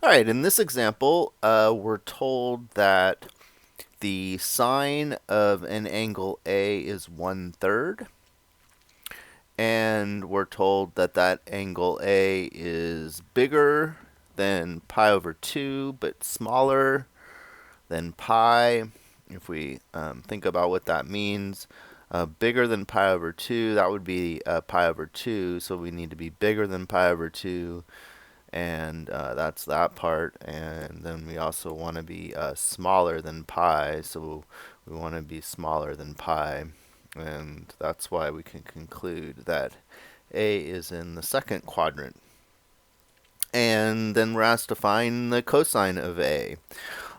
All right, in this example, we're told that the sine of an angle A is 1/3, and we're told that that angle A is bigger than pi over 2, but smaller than pi. If we think about what that means, bigger than pi over 2, that would be pi over 2, so we need to be bigger than pi over 2, and that's that part. And then we also want to be smaller than pi, so we want to be smaller than pi, and that's why we can conclude that A is in the second quadrant. And then we're asked to find the cosine of A.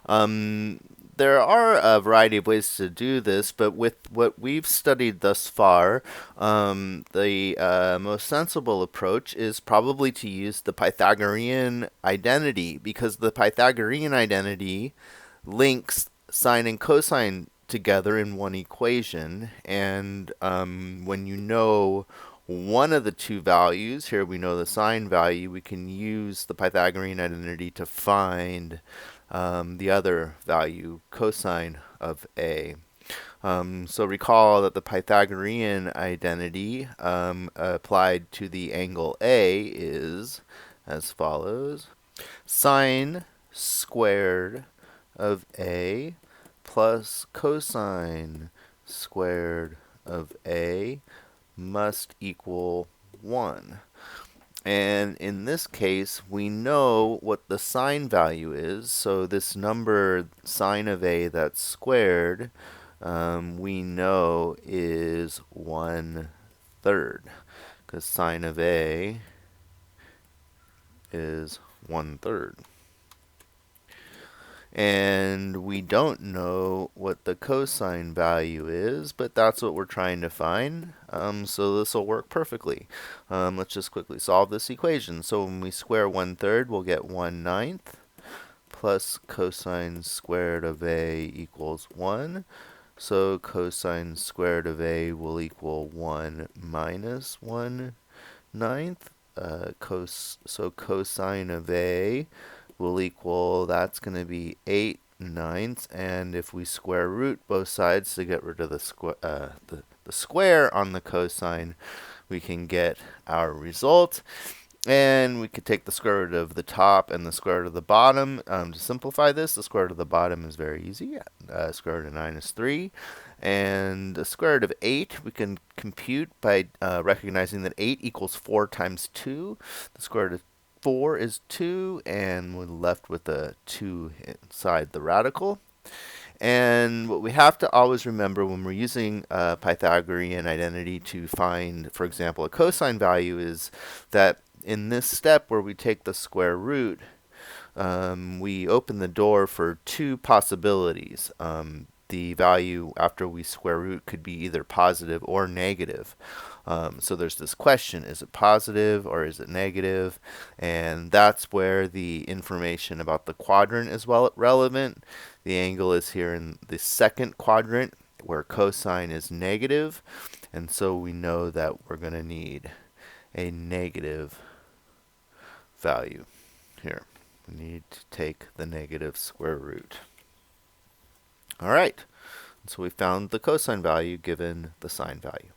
Um, there are a variety of ways to do this, but with what we've studied thus far, the most sensible approach is probably to use the Pythagorean identity, because the Pythagorean identity links sine and cosine together in one equation, and when you know one of the two values, here we know the sine value, we can use the Pythagorean identity to find the other value, cosine of A. So recall that the Pythagorean identity applied to the angle A is as follows: sine squared of A plus cosine squared of A must equal 1. And in this case, we know what the sine value is. So this number, sine of A that's squared, we know is 1/3, because sine of A is 1/3. And we don't know what the cosine value is, but that's what we're trying to find. So this will work perfectly. Let's just quickly solve this equation. So when we square 1/3, we'll get 1/9 plus cosine squared of A equals 1. So cosine squared of A will equal 1 minus 1/9. So cosine of A will equal, that's going to be 8/9, and if we square root both sides to get rid of the square on the cosine, we can get our result. And we could take the square root of the top and the square root of the bottom. To simplify this, the square root of the bottom is very easy. Square root of 9 is 3. And the square root of 8 we can compute by recognizing that 8 equals 4 times 2. The square root of 4 is 2, and we're left with a 2 inside the radical. And what we have to always remember when we're using Pythagorean identity to find, for example, a cosine value is that in this step where we take the square root, we open the door for two possibilities. The value after we square root could be either positive or negative. So there's this question, is it positive or is it negative? And that's where the information about the quadrant is relevant. The angle is here in the second quadrant where cosine is negative, and so we know that we're going to need a negative value here. We need to take the negative square root. All right, so we found the cosine value given the sine value.